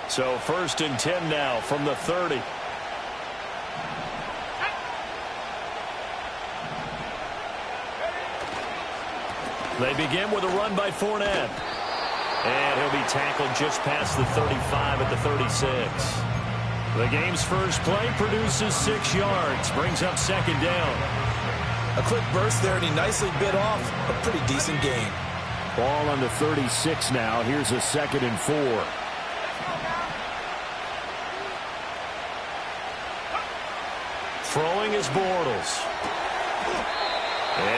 So 1st and 10 now from the 30. They begin with a run by Fournette. And he'll be tackled just past the 35 at the 36. The game's first play produces 6 yards. Brings up 2nd down. A quick burst there, and he nicely bit off a pretty decent gain. Ball on the 36 now. Here's a 2nd and 4. Throwing is Bortles.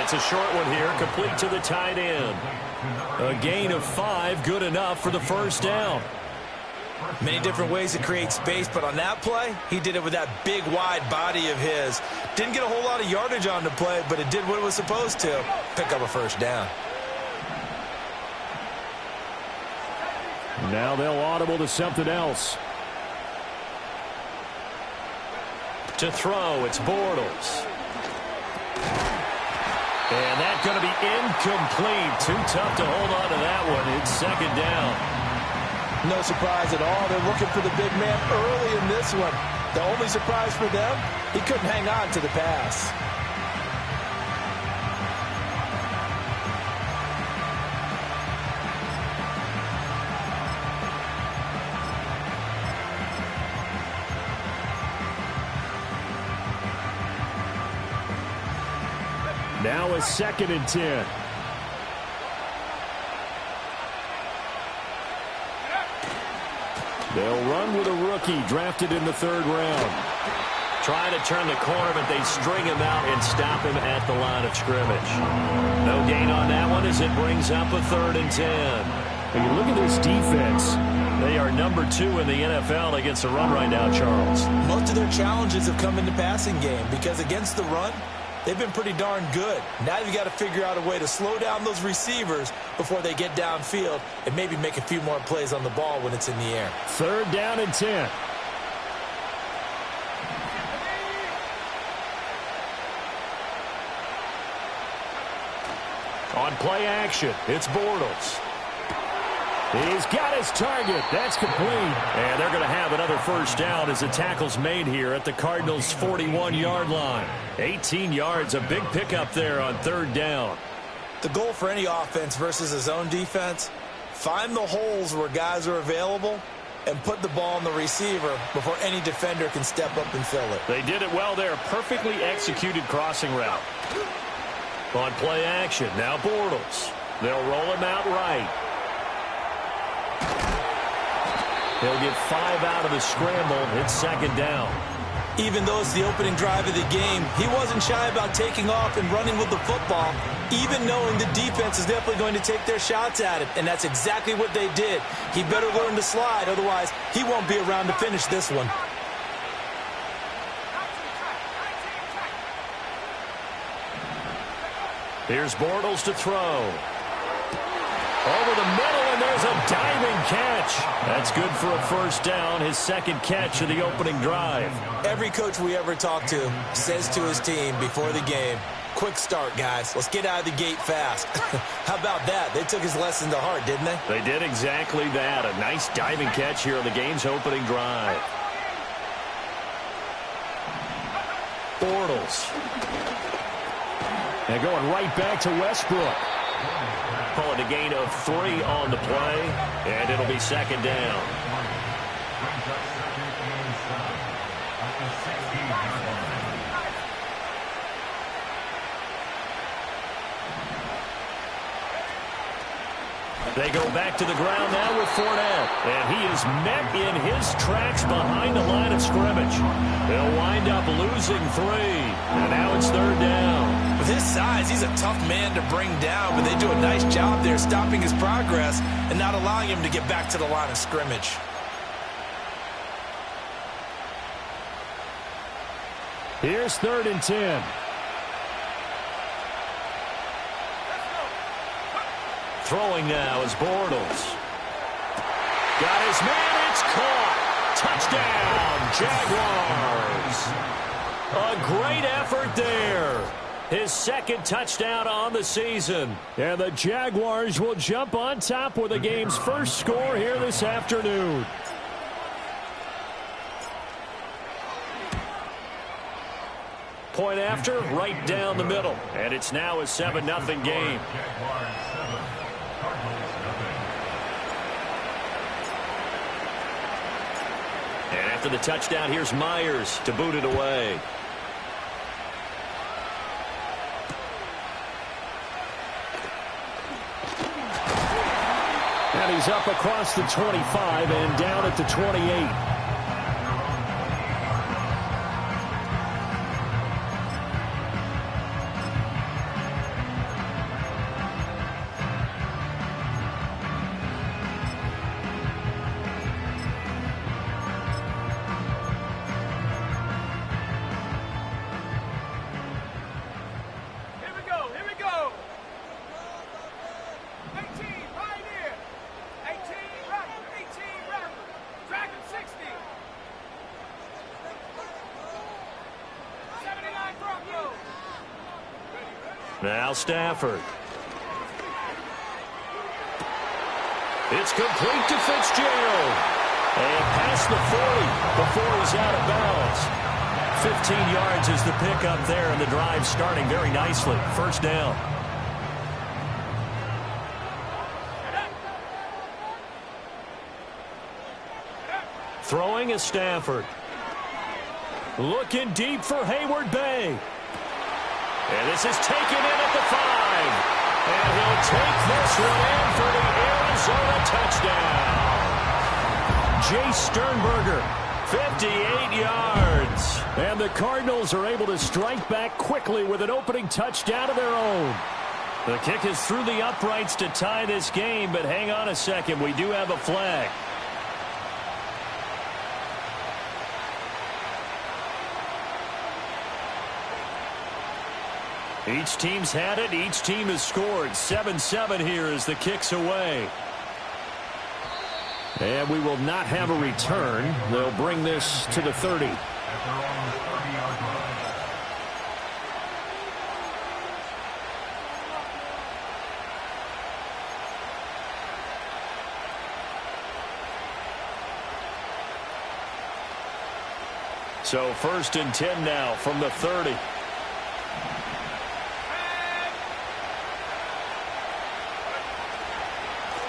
It's a short one here, complete to the tight end. A gain of 5, good enough for the 1st down. Many different ways to create space, but on that play, he did it with that big, wide body of his. Didn't get a whole lot of yardage on the play, but it did what it was supposed to. Pick up a 1st down. Now they'll audible to something else. To throw, it's Bortles. And that's going to be incomplete. Too tough to hold on to that one. It's 2nd down. No surprise at all. They're looking for the big man early in this one. The only surprise for them, he couldn't hang on to the pass. Now a 2nd and 10. They'll run with a rookie drafted in the 3rd round. Trying to turn the corner, but they string him out and stop him at the line of scrimmage. No gain on that one as it brings up a 3rd and 10. When you look at this defense, they are number 2 in the NFL against the run right now, Charles. Most of their challenges have come in the passing game because against the run, they've been pretty darn good. Now you've got to figure out a way to slow down those receivers before they get downfield and maybe make a few more plays on the ball when it's in the air. 3rd down and 10. On play action, it's Bortles. He's got his target. That's complete. And they're going to have another 1st down as the tackle's made here at the Cardinals' 41-yard line. 18 yards, a big pickup there on 3rd down. The goal for any offense versus his own defense, find the holes where guys are available and put the ball on the receiver before any defender can step up and fill it. They did it well there. Perfectly executed crossing route. On play action, now Bortles. They'll roll him out right. He'll get 5 out of the scramble. It's 2nd down. Even though it's the opening drive of the game, he wasn't shy about taking off and running with the football, even knowing the defense is definitely going to take their shots at it. And that's exactly what they did. He better learn to slide, otherwise he won't be around to finish this one. Here's Bortles to throw. Over the middle, and there's a diving catch. That's good for a 1st down, his 2nd catch of the opening drive. Every coach we ever talk to says to his team before the game, quick start, guys. Let's get out of the gate fast. How about that? They took his lesson to heart, didn't they? They did exactly that. A nice diving catch here on the game's opening drive. Bortles. And going right back to Westbrook. Call it a gain of 3 on the play, and it'll be 2nd down. They go back to the ground now with Fournette, and he is met in his tracks behind the line of scrimmage. They'll wind up losing 3, and now it's 3rd down. With his size, he's a tough man to bring down, but they do a nice job there stopping his progress and not allowing him to get back to the line of scrimmage. Here's 3rd and 10. Throwing now is Bortles. Got his man, it's caught. Touchdown, Jaguars. A great effort there. His 2nd touchdown on the season. And the Jaguars will jump on top with the game's first score here this afternoon. point after, right down the middle. And it's now a 7-0 game. And after the touchdown, here's Myers to boot it away. And he's up across the 25 and down at the 28. Now Stafford. It's complete to Fitzgerald. And past the 40 before he's out of bounds. 15 yards is the pickup there, and the drive starting very nicely. First down. Throwing is Stafford. Looking deep for Hayward Bay. And this is taken in at the 5. And he'll take this one in for the Arizona touchdown. Jay Sternberger, 58 yards. And the Cardinals are able to strike back quickly with an opening touchdown of their own. The kick is through the uprights to tie this game, but hang on a second. We do have a flag. Each team's had it. Each team has scored. 7-7 here as the kick's away. And we will not have a return. They'll bring this to the 30. So 1st and 10 now from the 30.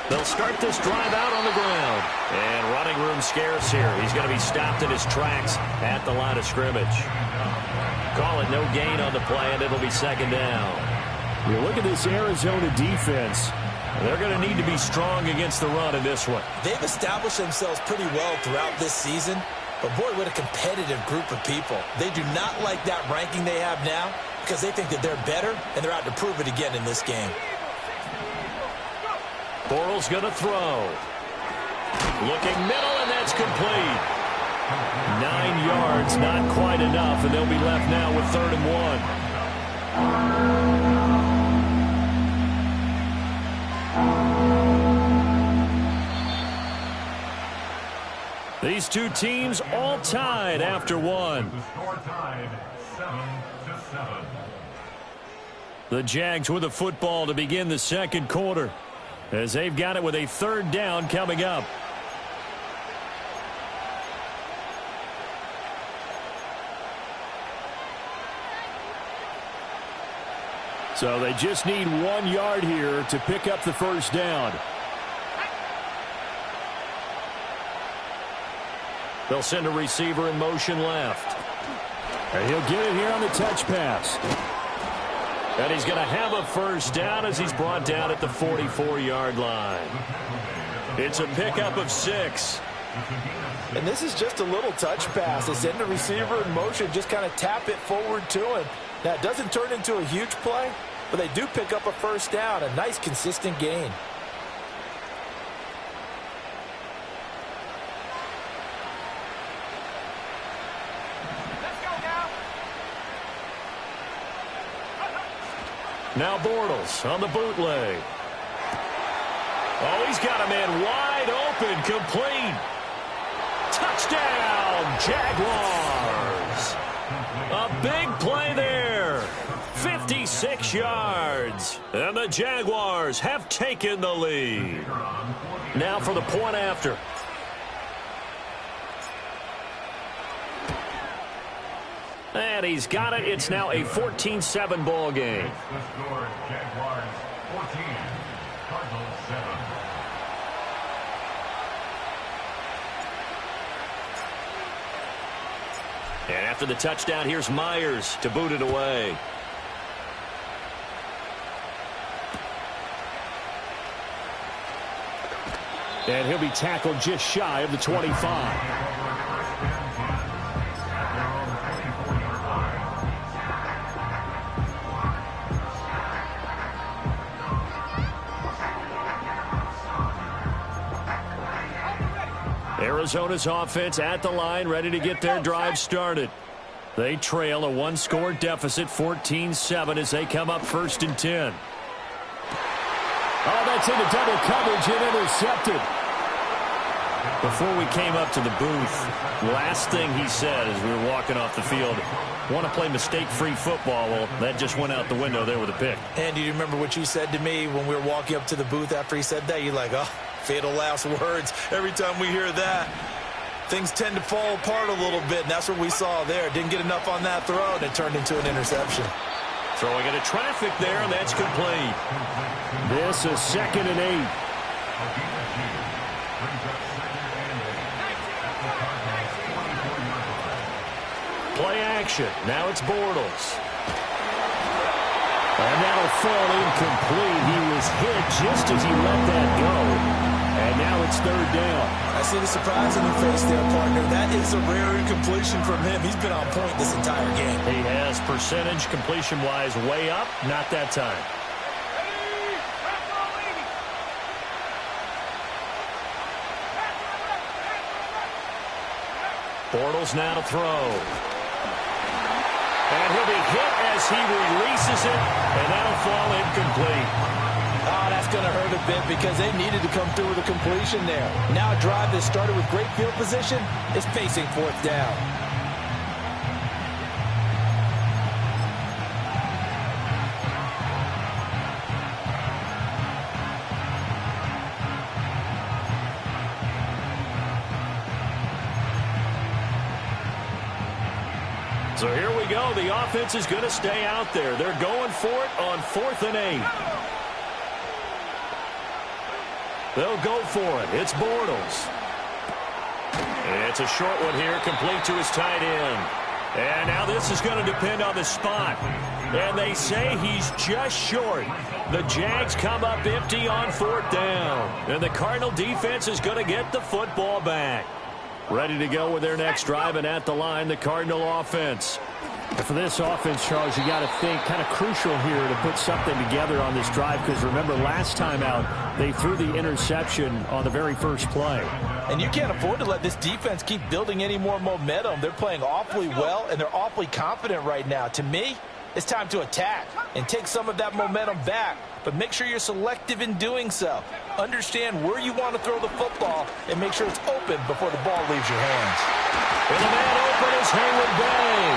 They'll start this drive out on the ground. And running room scarce here. He's going to be stopped in his tracks at the line of scrimmage. Call it no gain on the play, and it'll be 2nd down. You look at this Arizona defense. They're going to need to be strong against the run in this one. They've established themselves pretty well throughout this season. But, boy, what a competitive group of people. They do not like that ranking they have now because they think that they're better, and they're out to prove it again in this game. Bortles going to throw. Looking middle, and that's complete. 9 yards, not quite enough, and they'll be left now with 3rd and 1. These two teams all tied after one. The score tied 7-7. The Jags with the football to begin the 2nd quarter, as they've got it with a 3rd down coming up. So they just need 1 yard here to pick up the 1st down. They'll send a receiver in motion left. And he'll get it here on the touch pass. And he's going to have a 1st down as he's brought down at the 44-yard line. It's a pickup of 6. And this is just a little touch pass. They send the receiver in motion, just kind of tap it forward to him. Now, it doesn't turn into a huge play, but they do pick up a 1st down, a nice, consistent gain. Now Bortles on the bootleg. Oh, he's got a man wide open, complete. Touchdown, Jaguars. A big play there. 56 yards. And the Jaguars have taken the lead. Now for the point after. And he's got it. It's now a 14-7 ball game. The score, Jaguars 14, Cardinals 7. And after the touchdown, here's Myers to boot it away. And he'll be tackled just shy of the 25. Arizona's offense at the line, ready to get their drive started. They trail a one-score deficit, 14-7, as they come up 1st and 10. Oh, that's into double coverage and intercepted. Before we came up to the booth, last thing he said as we were walking off the field, want to play mistake-free football. Well, that just went out the window there with a pick. And do you remember what you said to me when we were walking up to the booth after he said that? You're like, oh, fatal last words. Every time we hear that, things tend to fall apart a little bit, and that's what we saw there. Didn't get enough on that throw, and it turned into an interception. Throwing into traffic there, and that's complete. This is 2nd and 8. Play action. Now it's Bortles. And that'll fall incomplete. He was hit just as he let that go. And now it's 3rd down. I see the surprise in your face there, partner. That is a rare incompletion from him. He's been on point this entire game. He has percentage completion-wise way up. Not that time. Bortles now to throw. And he'll be hit as he releases it, and that'll fall incomplete. Oh, that's going to hurt a bit because they needed to come through with a completion there. Now a drive that started with great field position is facing 4th down. So here we go. The offense is going to stay out there. They're going for it on 4th and 8. They'll go for it. It's Bortles. It's a short one here, complete to his tight end. And now this is going to depend on the spot. And they say he's just short. The Jags come up empty on 4th down. And the Cardinal defense is going to get the football back. Ready to go with their next drive, and at the line, the Cardinal offense. And for this offense, Charles, you got to think kind of crucial here to put something together on this drive, because remember last time out, they threw the interception on the very first play. And you can't afford to let this defense keep building any more momentum. They're playing awfully well, and they're awfully confident right now. To me, it's time to attack and take some of that momentum back. But make sure you're selective in doing so. Understand where you want to throw the football and make sure it's open before the ball leaves your hands. And the man open is Hayward Bay.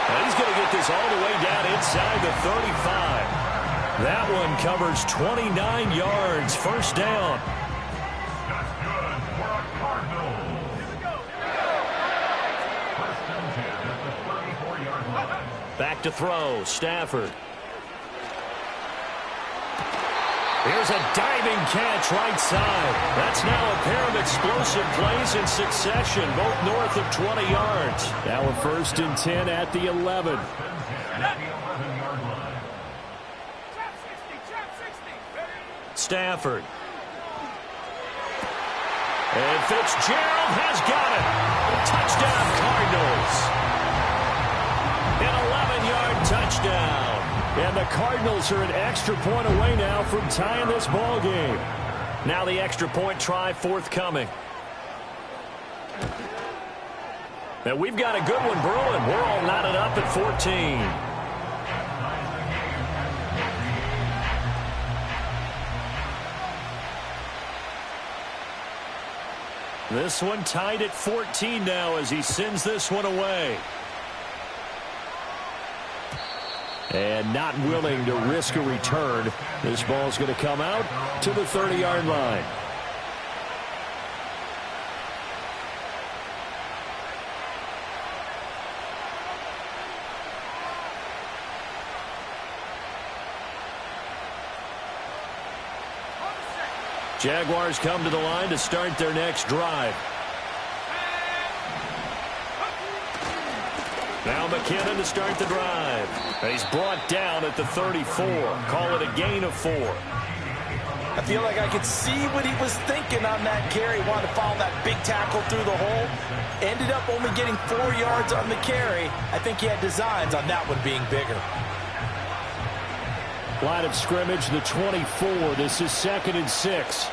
And he's going to get this all the way down inside the 35. That one covers 29 yards. 1st down. That's good for a Cardinal. First and 10 at the 34-yard line. Back to throw. Stafford. Here's a diving catch right side. That's now a pair of explosive plays in succession, both north of 20 yards. Now a 1st and 10 at the 11. Stafford. And Fitzgerald has got it. Touchdown, Cardinals. An 11-yard touchdown. And the Cardinals are an extra point away now from tying this ball game. Now the extra point try forthcoming. Now we've got a good one brewing. We're all knotted up at 14. This one tied at 14 now as he sends this one away. And not willing to risk a return. This ball's going to come out to the 30-yard line. Jaguars come to the line to start their next drive. Now McKinnon to start the drive. He's brought down at the 34. Call it a gain of 4. I feel like I could see what he was thinking on that carry. Wanted to follow that big tackle through the hole. Ended up only getting 4 yards on the carry. I think he had designs on that one being bigger. Line of scrimmage, the 24. This is 2nd and 6.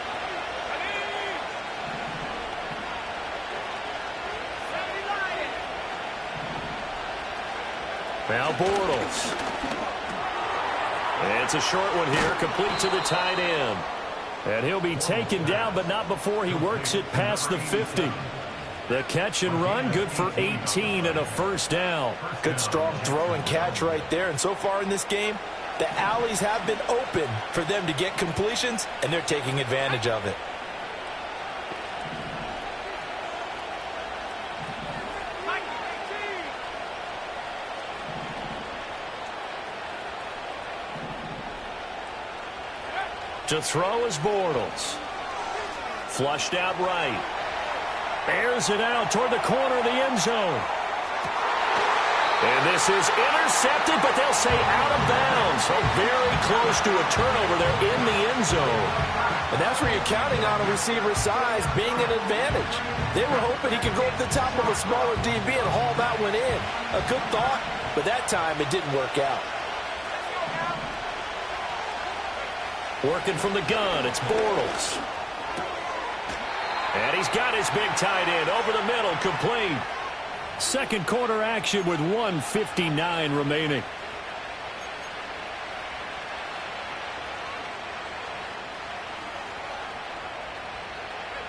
Now Bortles. It's a short one here, complete to the tight end. And he'll be taken down, but not before he works it past the 50. The catch and run, good for 18 and a first down. Good strong throw and catch right there. And so far in this game, the alleys have been open for them to get completions, and they're taking advantage of it. To throw is Bortles. Flushed out right. Airs it out toward the corner of the end zone. And this is intercepted, but they'll say out of bounds. So very close to a turnover there in the end zone. And that's where you're counting on a receiver's size being an advantage. They were hoping he could go up the top of a smaller DB and haul that one in. A good thought, but that time it didn't work out. Working from the gun, it's Bortles. And he's got his big tight end over the middle, complete. Second quarter action with 1:59 remaining.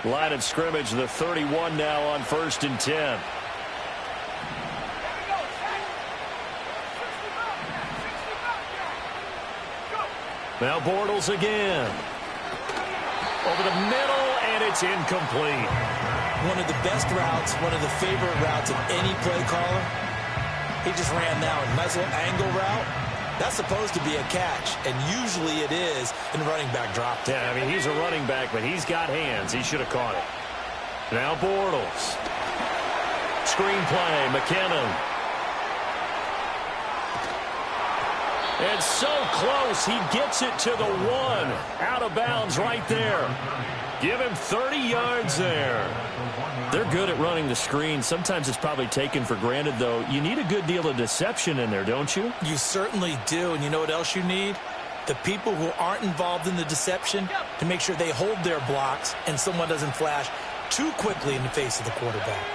Line of scrimmage, the 31 now on 1st and 10. Now Bortles again. Over the middle, and it's incomplete. One of the best routes, one of the favorite routes of any play caller. He just ran now a nice little angle route. That's supposed to be a catch, and usually it is in running back drop. Yeah, I mean, he's a running back, but he's got hands. He should have caught it. Now Bortles. Screen play, McKinnon. And so close, he gets it to the 1. Out of bounds right there. Give him 30 yards there. They're good at running the screen. Sometimes it's probably taken for granted, though. You need a good deal of deception in there, don't you? You certainly do. And you know what else you need? The people who aren't involved in the deception to make sure they hold their blocks and someone doesn't flash too quickly in the face of the quarterback.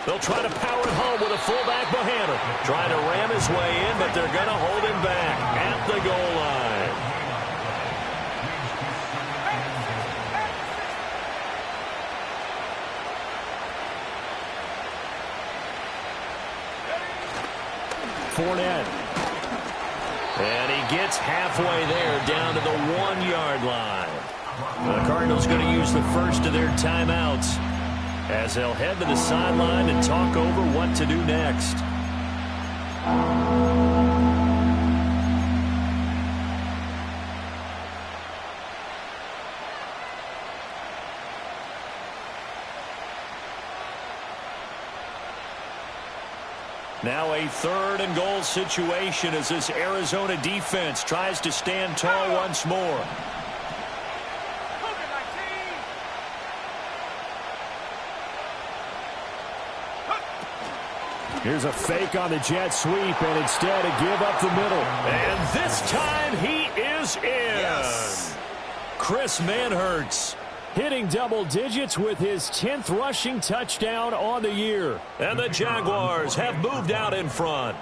They'll try to power it home with a fullback behind him. Trying to ram his way in, but they're going to hold him back at the goal line. Fournette. And he gets halfway there down to the 1-yard line. The Cardinals going to use the first of their timeouts as they'll head to the sideline and talk over what to do next. Now a 3rd and goal situation as this Arizona defense tries to stand tall once more. Here's a fake on the jet sweep, and instead a give up the middle. And this time he is in. Yes. Chris Manhertz hitting double digits with his 10th rushing touchdown on the year. And the Jaguars have moved out in front.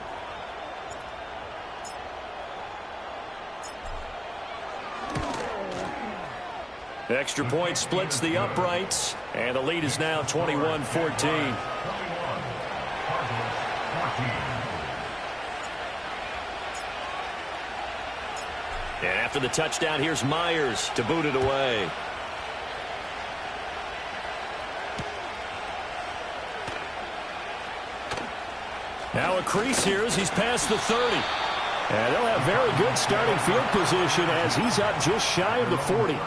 Extra point splits the uprights, and the lead is now 21-14. And after the touchdown, here's Myers to boot it away. Now a crease here as he's past the 30. And they'll have very good starting field position as he's up just shy of the 40.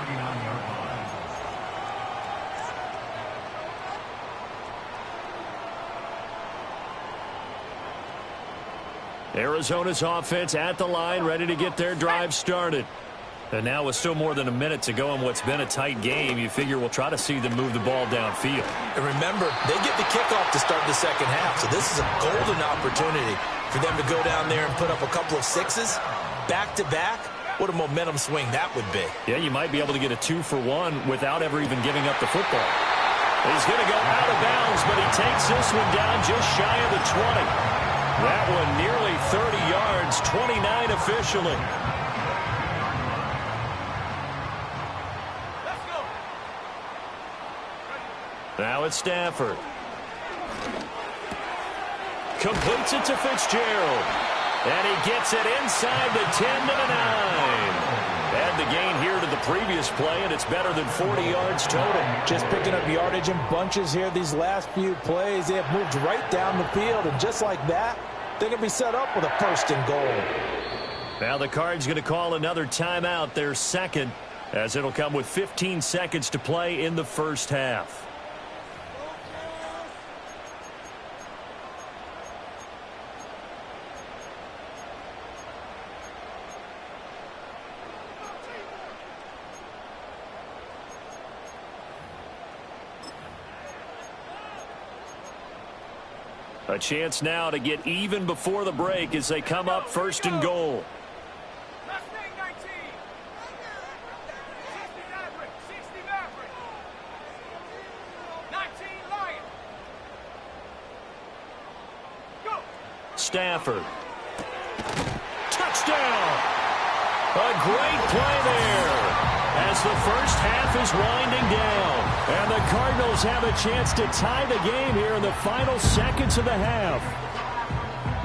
Arizona's offense at the line, ready to get their drive started. And now with still more than a minute to go in what's been a tight game, you figure we'll try to see them move the ball downfield. And remember, they get the kickoff to start the second half, so this is a golden opportunity for them to go down there and put up a couple of sixes back-to-back. What a momentum swing that would be. Yeah, you might be able to get a 2-for-1 without ever even giving up the football. He's going to go out of bounds, but he takes this one down just shy of the 20. That one nearly 30 yards, 29 officially. Now it's Stafford. Completes it to Fitzgerald. And he gets it inside the 10 to the 9. Add the gain here to the previous play, and it's better than 40 yards total. Just picking up yardage in bunches here these last few plays. They have moved right down the field, and just like that, they're going to be set up with a first and goal. Now the Cards going to call another timeout, their second, as it'll come with 15 seconds to play in the first half. A chance now to get even before the break as they come up first and goal. Stafford. Touchdown! A great play there as the first half is winding down. And the Cardinals have a chance to tie the game here in the final seconds of the half.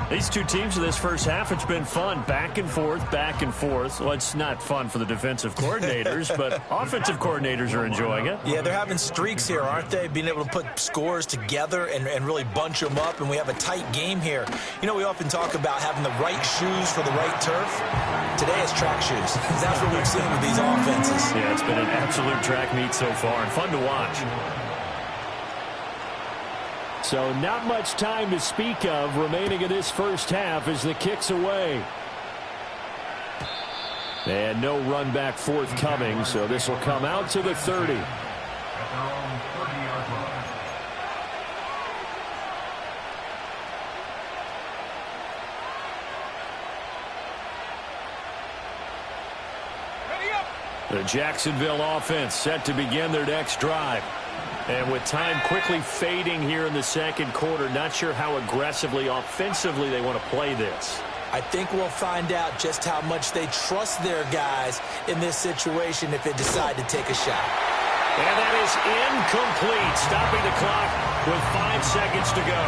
These two teams in this first half, it's been fun. Back and forth, back and forth. Well, it's not fun for the defensive coordinators, but offensive coordinators are enjoying it. Yeah, they're having streaks here, aren't they? Being able to put scores together and really bunch them up, and we have a tight game here. You know, we often talk about having the right shoes for the right turf. Today is track shoes. That's what we've seen with these offenses. Yeah, it's been an absolute track meet so far, and fun to watch. So not much time to speak of remaining in this first half as the kick's away. And no run back forthcoming, so this will come out to the 30. At their own 30-yard line. The Jacksonville offense set to begin their next drive. And with time quickly fading here in the second quarter, not sure how aggressively, offensively they want to play this. I think we'll find out just how much they trust their guys in this situation if they decide to take a shot. And that is incomplete, stopping the clock with 5 seconds to go.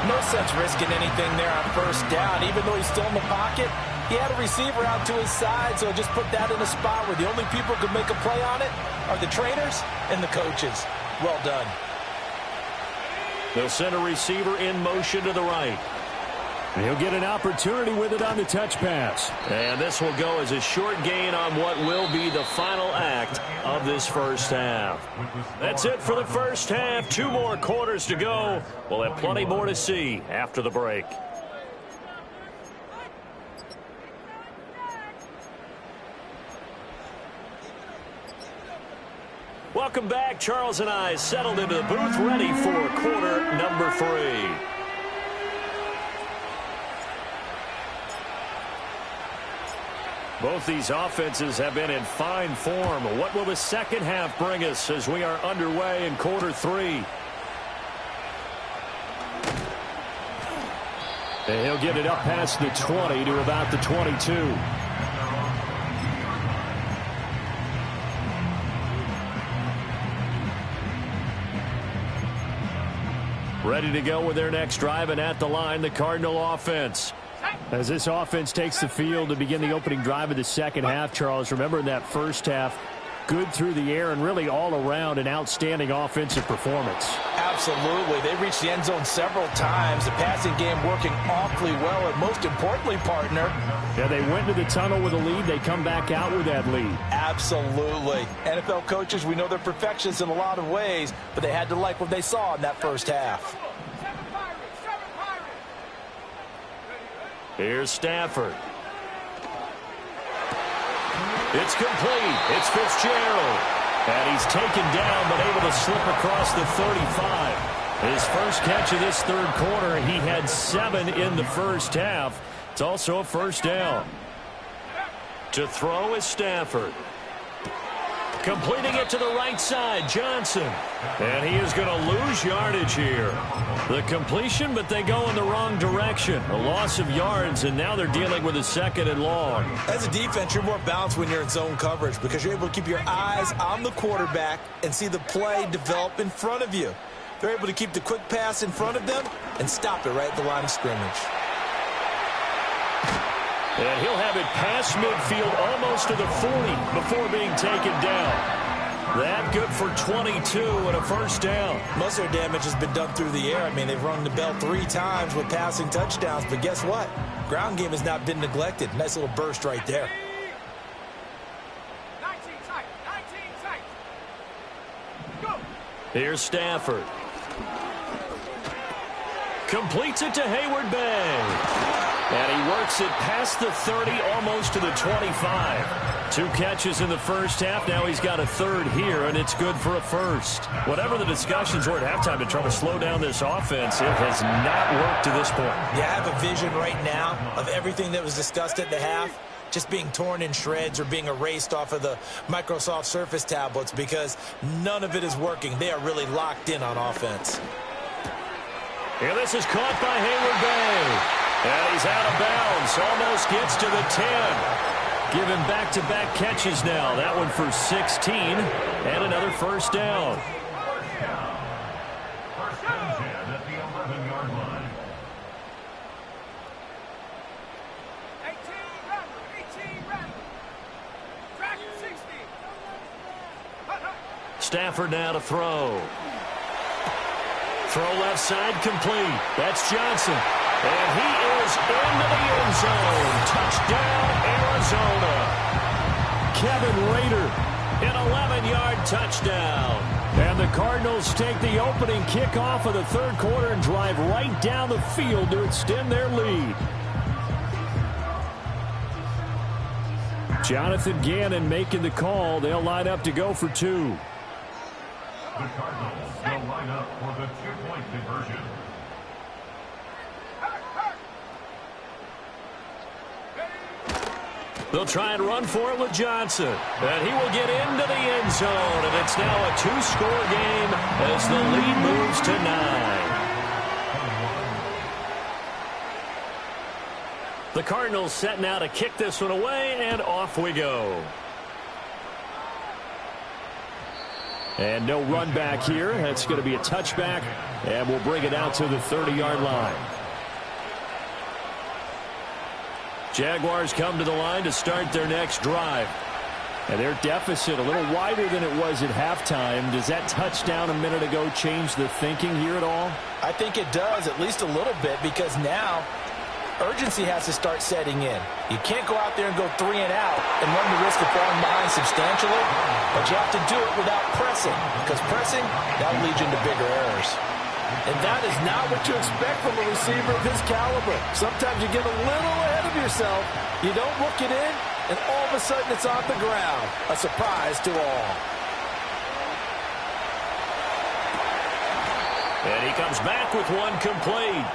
No sense risking anything there on first down. Even though he's still in the pocket, he had a receiver out to his side, so just put that in a spot where the only people who can make a play on it are the trainers and the coaches. Well done. They'll send a receiver in motion to the right. And he'll get an opportunity with it on the touch pass. And this will go as a short gain on what will be the final act of this first half. That's it for the first half. 2 more quarters to go. We'll have plenty more to see after the break. Welcome back. Charles and I settled into the booth, ready for quarter number 3. Both these offenses have been in fine form. What will the second half bring us as we are underway in quarter 3? And he'll get it up past the 20 to about the 22. Ready to go with their next drive, and at the line, the Cardinal offense. As this offense takes the field to begin the opening drive of the second half, Charles, remember in that first half, Good through the air and really all around an outstanding offensive performance. Absolutely. They reached the end zone several times. The passing game working awfully well. And most importantly, partner. Yeah, they went to the tunnel with a lead. They come back out with that lead. Absolutely. NFL coaches, we know they're perfectionists in a lot of ways, but they had to like what they saw in that first half. Here's Stafford. It's complete. It's Fitzgerald. And he's taken down but able to slip across the 35. His first catch of this third quarter. He had 7 in the first half. It's also a first down. To throw is Stafford. Completing it to the right side, Johnson. And he is going to lose yardage here. The completion, but they go in the wrong direction. A loss of yards, and now they're dealing with a 2nd and long. As a defense, you're more balanced when you're in zone coverage because you're able to keep your eyes on the quarterback and see the play develop in front of you. They're able to keep the quick pass in front of them and stop it right at the line of scrimmage. And he'll have it past midfield almost to the 40 before being taken down. That good for 22 and a first down. Most of their damage has been done through the air. I mean, they've rung the bell 3 times with passing touchdowns, but guess what? Ground game has not been neglected. Nice little burst right there. 19 tight. Go. Here's Stafford. Completes it to Hayward Bay. And he works it past the 30, almost to the 25. 2 catches in the first half. Now he's got a 3rd here, and it's good for a first. Whatever the discussions were at halftime to try to slow down this offense, it has not worked to this point. Yeah, I have a vision right now of everything that was discussed at the half just being torn in shreds or being erased off of the Microsoft Surface tablets because none of it is working. They are really locked in on offense. Here, this is caught by Hayward Bay. And he's out of bounds. Almost gets to the 10. Given back-to-back catches now. That one for 16. And another first down. First and 10 at the 11-yard line. 18 run. Track 60. Stafford now to throw. Throw left side complete. That's Johnson. And he is into the end zone. Touchdown, Arizona. Kevin Rader, an 11-yard touchdown. And the Cardinals take the opening kickoff of the third quarter and drive right down the field to extend their lead. Jonathan Gannon making the call. They'll line up to go for 2. The Cardinals will line up for the 2-point conversion. They'll try and run for it with Johnson. And he will get into the end zone. And it's now a 2-score game as the lead moves to 9. The Cardinals set now to kick this one away, and off we go. And no run back here. That's going to be a touchback, and we'll bring it out to the 30-yard line. Jaguars come to the line to start their next drive. And their deficit a little wider than it was at halftime. Does that touchdown a minute ago change the thinking here at all? I think it does, at least a little bit, because now urgency has to start setting in. You can't go out there and go 3 and out and run the risk of falling behind substantially, but you have to do it without pressing, because pressing, that will lead you into bigger errors. And that is not what you expect from a receiver of his caliber. Sometimes you get a little ahead of yourself, you don't look it in, and all of a sudden it's on the ground. A surprise to all. And he comes back with one complete.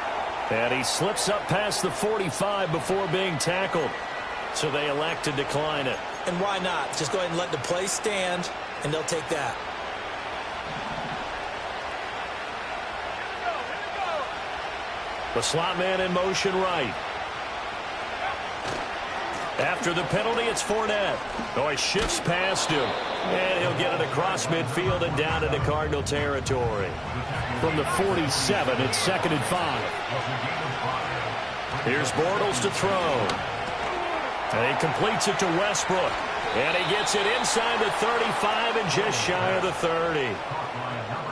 And he slips up past the 45 before being tackled. So they elect to decline it. And why not? Just go ahead and let the play stand, and they'll take that. The slot man in motion right. After the penalty, it's Fournette. Oh, he shifts past him. And he'll get it across midfield and down into Cardinal territory. From the 47, it's 2nd and 5. Here's Bortles to throw. And he completes it to Westbrook. And he gets it inside the 35 and just shy of the 30.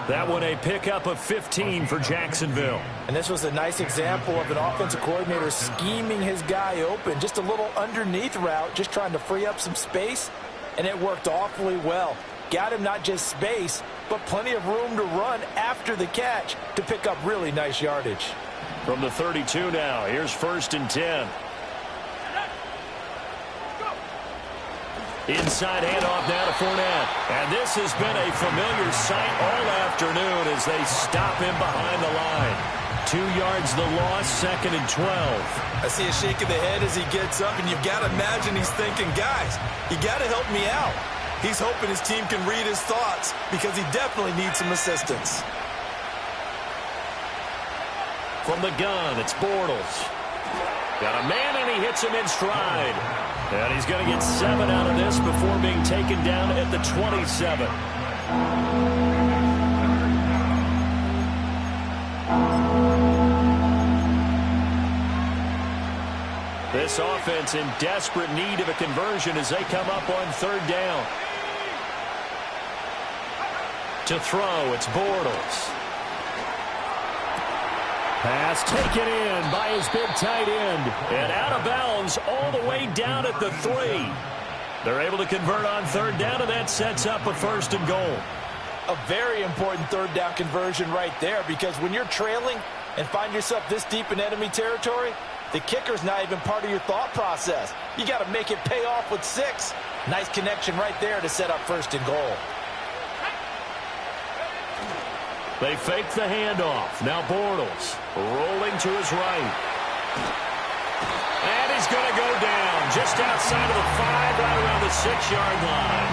That one a pickup of 15 for Jacksonville. And this was a nice example of an offensive coordinator scheming his guy open. Just a little underneath route, just trying to free up some space, and it worked awfully well. Got him not just space, but plenty of room to run after the catch to pick up really nice yardage. From the 32 now, here's 1st and 10. Inside handoff now to Fournette. And this has been a familiar sight all afternoon as they stop him behind the line. 2 yards the loss, 2nd and 12. I see a shake of the head as he gets up, and you've got to imagine he's thinking, guys, you got to help me out. He's hoping his team can read his thoughts because he definitely needs some assistance. From the gun, it's Bortles. Got a man, and he hits him in stride. And he's going to get 7 out of this before being taken down at the 27. This offense in desperate need of a conversion as they come up on 3rd down. To throw, it's Bortles. Pass taken in by his big tight end. And out of bounds all the way down at the 3. They're able to convert on 3rd down, and that sets up a 1st and goal. A very important 3rd down conversion right there, because when you're trailing and find yourself this deep in enemy territory, the kicker's not even part of your thought process. You got to make it pay off with 6. Nice connection right there to set up 1st and goal. They fake the handoff. Now Bortles rolling to his right. And he's going to go down just outside of the 5, right around the 6-yard line.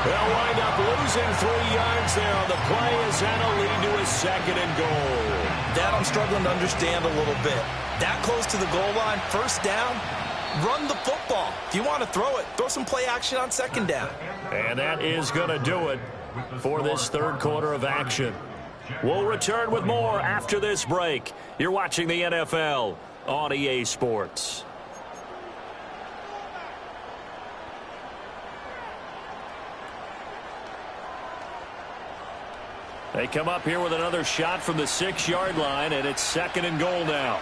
They'll wind up losing 3 yards there on the play as that'll lead to a 2nd and goal. That I'm struggling to understand a little bit. That close to the goal line, 1st down, run the football. If you want to throw it, throw some play action on 2nd down. And that is going to do it for this 3rd quarter of action. We'll return with more after this break. You're watching the NFL on EA Sports. They come up here with another shot from the 6-yard line, and it's 2nd and goal now.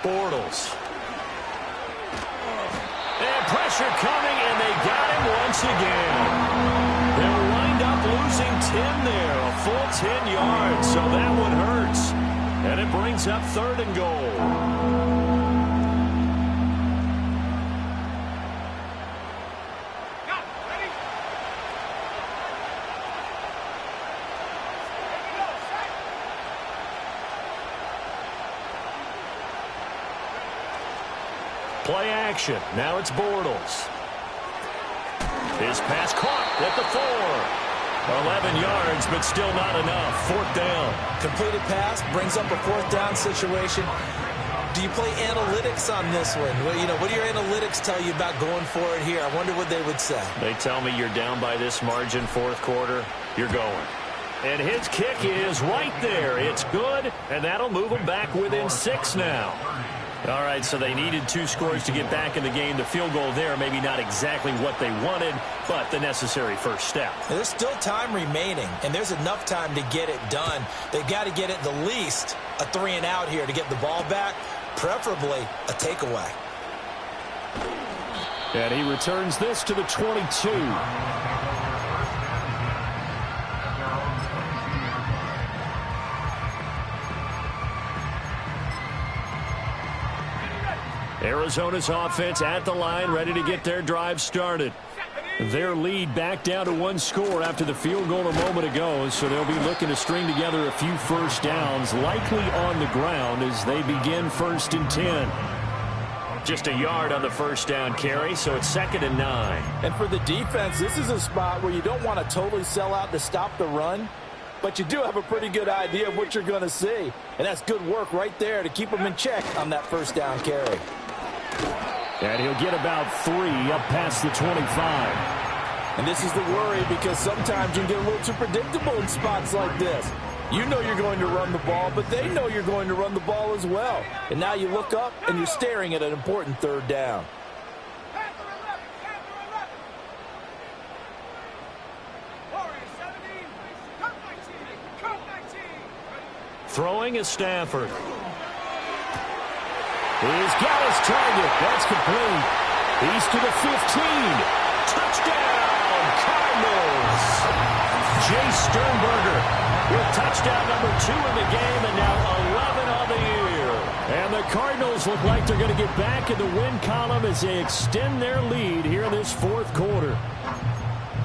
Bortles. And pressure coming, and they got him once again. They'll wind up losing 10 there, a full 10 yards, so that one hurts. And it brings up 3rd and goal. Play action. Now it's Bortles. His pass caught at the 4. 11 yards, but still not enough. 4th down. Completed pass brings up a 4th down situation. Do you play analytics on this one? Well, what do your analytics tell you about going for it here? I wonder what they would say. They tell me you're down by this margin 4th quarter. You're going. And his kick is right there. It's good, and that'll move them back within 6 now. All right, so they needed 2 scores to get back in the game. The field goal there, maybe not exactly what they wanted, but the necessary first step. There's still time remaining, and there's enough time to get it done. They've got to get at the least a 3 and out here to get the ball back, preferably a takeaway. And he returns this to the 22. Arizona's offense at the line, ready to get their drive started. Their lead back down to 1 score after the field goal a moment ago, so they'll be looking to string together a few first downs, likely on the ground as they begin 1st and 10. Just a yard on the first down carry, so it's 2nd and 9. And for the defense, this is a spot where you don't want to totally sell out to stop the run, but you do have a pretty good idea of what you're going to see. And that's good work right there to keep them in check on that first down carry. And he'll get about 3 up past the 25. And this is the worry, because sometimes you can get a little too predictable in spots like this. You know you're going to run the ball, but they know you're going to run the ball as well. And now you look up, and you're staring at an important third down. Throwing is Stafford. He's got his target. That's complete. He's to the 15. Touchdown, Cardinals. Jay Sternberger with touchdown number 2 in the game, and now 11 on the year. And the Cardinals look like they're going to get back in the win column as they extend their lead here in this fourth quarter.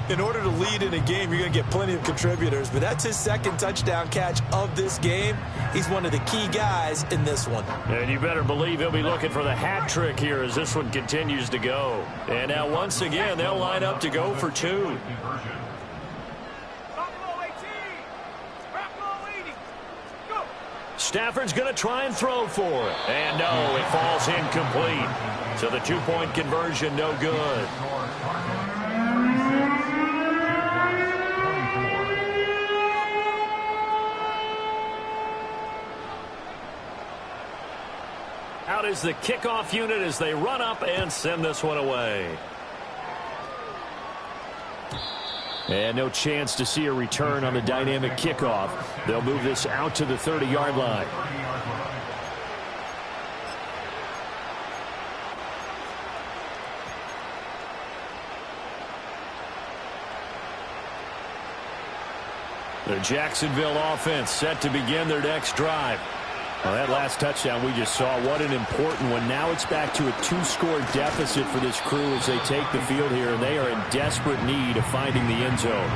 In order to lead in a game, you're going to get plenty of contributors, but that's his second touchdown catch of this game. He's one of the key guys in this one. And you better believe he'll be looking for the hat trick here as this one continues to go. And now once again, they'll line up to go for 2. Stafford's going to try and throw for it. And no, it falls incomplete. So the 2-point conversion, no good. Out is the kickoff unit as they run up and send this one away. And no chance to see a return on the dynamic kickoff. They'll move this out to the 30-yard line. The Jacksonville offense set to begin their next drive. Well, that last touchdown we just saw, what an important one. Now it's back to a 2-score deficit for this crew as they take the field here, and they are in desperate need of finding the end zone.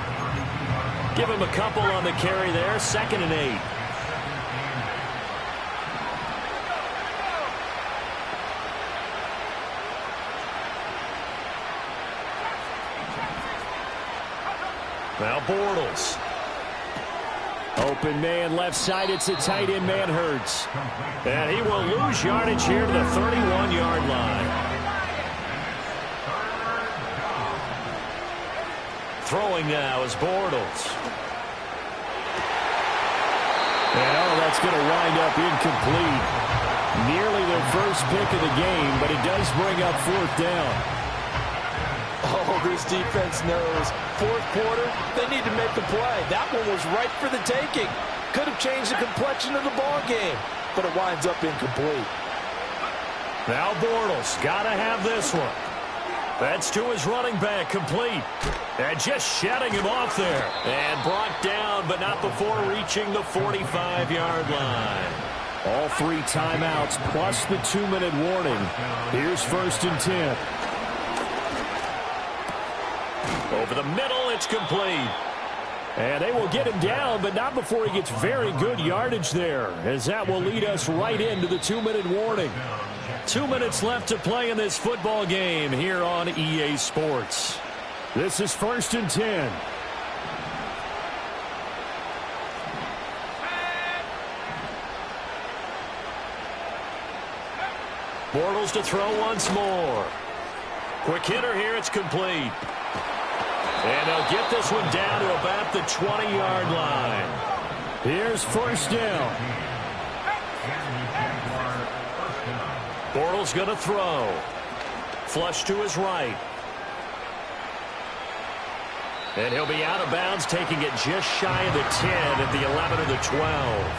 Give them a couple on the carry there, 2nd and 8. Now Bortles. Open man left side. It's a tight end man, Hurts. And he will lose yardage here to the 31-yard line. Throwing now is Bortles. And that's going to wind up incomplete. Nearly their first pick of the game, but it does bring up 4th down. Oh, this defense knows. Fourth quarter, they need to make the play. That one was right for the taking. Could have changed the complexion of the ball game, but it winds up incomplete. Now Bortles got to have this one. That's to his running back, complete. And just shedding him off there. And brought down, but not before reaching the 45-yard line. All 3 timeouts plus the 2-minute warning. Here's 1st and 10. Over the middle, it's complete. And they will get him down, but not before he gets very good yardage there, as that will lead us right into the 2-minute warning. 2 minutes left to play in this football game here on EA Sports. This is 1st and 10. Bortles to throw once more. Quick hitter here, it's complete. And they'll get this one down to about the 20-yard line. Here's 1st down. Bortles going to throw. Flush to his right. And he'll be out of bounds, taking it just shy of the 10 at the 11 or the 12.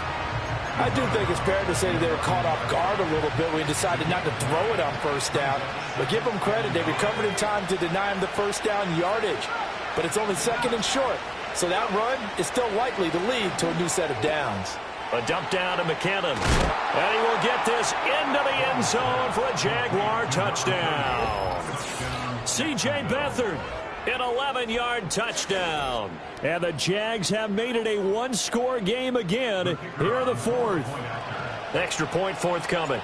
I do think it's fair to say that they were caught off guard a little bit when he decided not to throw it on 1st down. But give them credit. They recovered in time to deny him the 1st down yardage. But it's only 2nd and short. So that run is still likely to lead to a new set of downs. A dump down to McKinnon. And he will get this into the end zone for a Jaguar touchdown. C.J. Beathard, an 11-yard touchdown. And the Jags have made it a 1-score game again here in the 4th. Extra point forthcoming.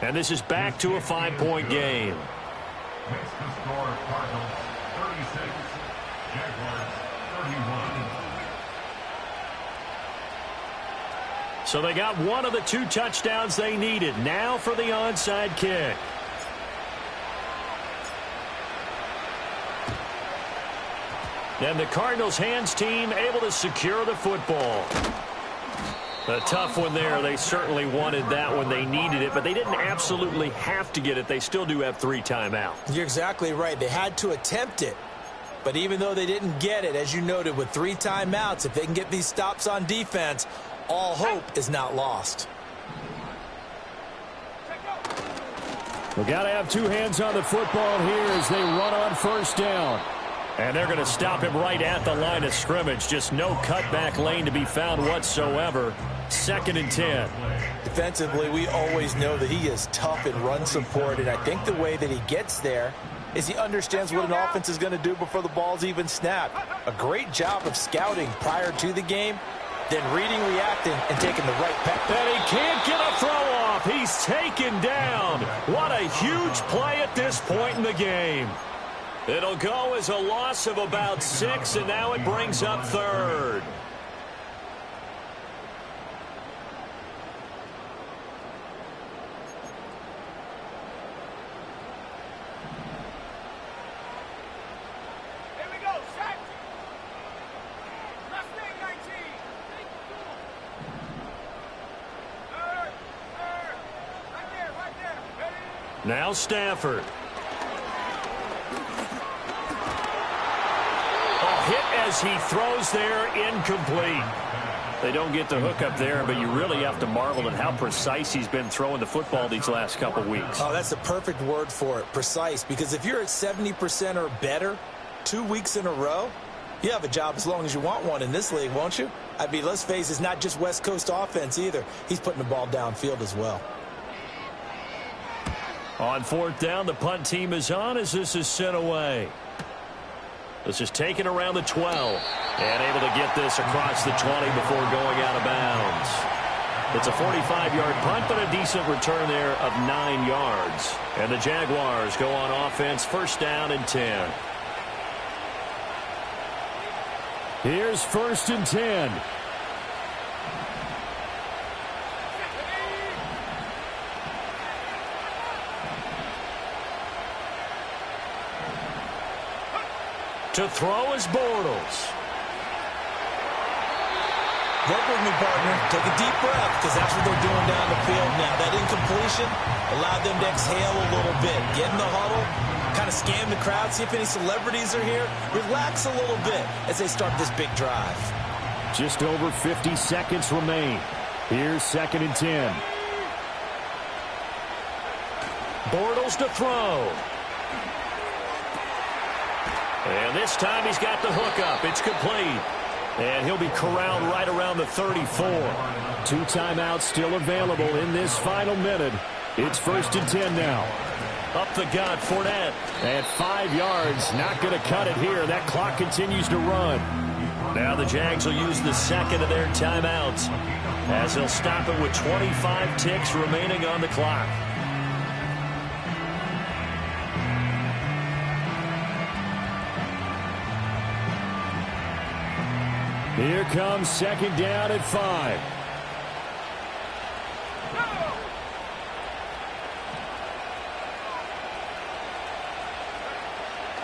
And this is back to a 5-point game. Makes the score Cardinals 36, Jaguars 31. So they got one of the 2 touchdowns they needed. Now for the onside kick. And the Cardinals hands team able to secure the football. A tough one there. They certainly wanted that when they needed it, but they didn't absolutely have to get it. They still do have 3 timeouts. You're exactly right. They had to attempt it. But even though they didn't get it, as you noted, with 3 timeouts, if they can get these stops on defense, all hope is not lost. We've got to have 2 hands on the football here as they run on first down. And they're going to stop him right at the line of scrimmage. Just no cutback lane to be found whatsoever. 2nd and 10. Defensively, we always know that he is tough in run support, and I think the way that he gets there is he understands what an offense is going to do before the ball's even snapped. A great job of scouting prior to the game, then reading, reacting, and taking the right path. And he can't get a throw off. He's taken down. What a huge play at this point in the game. It'll go as a loss of about 6, and now it brings up 3rd. Here we go, set. Left wing 19. Right there. Ready? Now Stafford. Hit as he throws there, incomplete. They don't get the hook up there, but you really have to marvel at how precise he's been throwing the football these last couple weeks. Oh, that's the perfect word for it, precise, because if you're at 70% or better 2 weeks in a row, you have a job as long as you want one in this league, won't you? I mean, let's face it, it's not just West Coast offense either. He's putting the ball downfield as well. On 4th down, the punt team is on as this is sent away. This is taken around the 12 and able to get this across the 20 before going out of bounds. It's a 45-yard punt, but a decent return there of 9 yards. And the Jaguars go on offense, 1st down and 10. Here's 1st and 10. To throw is Bortles. Work with me, partner. Take a deep breath, because that's what they're doing down the field now. That incompletion allowed them to exhale a little bit. Get in the huddle, kind of scan the crowd, see if any celebrities are here. Relax a little bit as they start this big drive. Just over 50 seconds remain. Here's 2nd and 10. Bortles to throw. And this time he's got the hook up. It's complete. And he'll be corralled right around the 34. 2 timeouts still available in this final minute. It's 1st and 10 now. Up the gut, Fournette. At 5 yards, not going to cut it here. That clock continues to run. Now the Jags will use the 2nd of their timeouts as they'll stop it with 25 ticks remaining on the clock. Here comes 2nd down at 5.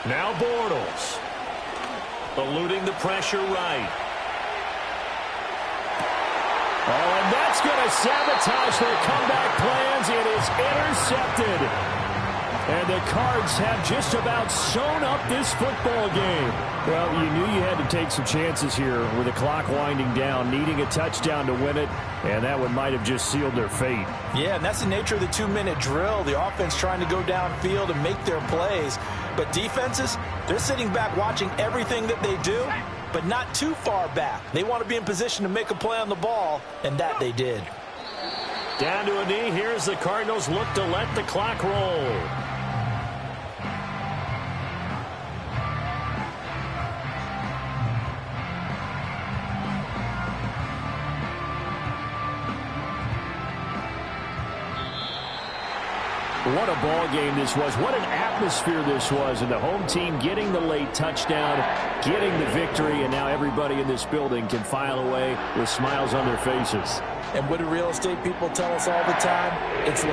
Now Bortles. Eluding the pressure right. Oh, and that's going to sabotage their comeback plans. It is intercepted. And the Cards have just about sewn up this football game. Well, you knew you had to take some chances here with the clock winding down, needing a touchdown to win it, and that one might have just sealed their fate. Yeah, and that's the nature of the 2-minute drill. The offense trying to go downfield and make their plays. But defenses, they're sitting back watching everything that they do, but not too far back. They want to be in position to make a play on the ball, and that they did. Down to a knee. Here's the Cardinals look to let the clock roll. What a ball game this was. What an atmosphere this was. And the home team getting the late touchdown, getting the victory, and now everybody in this building can file away with smiles on their faces. And what do real estate people tell us all the time? It's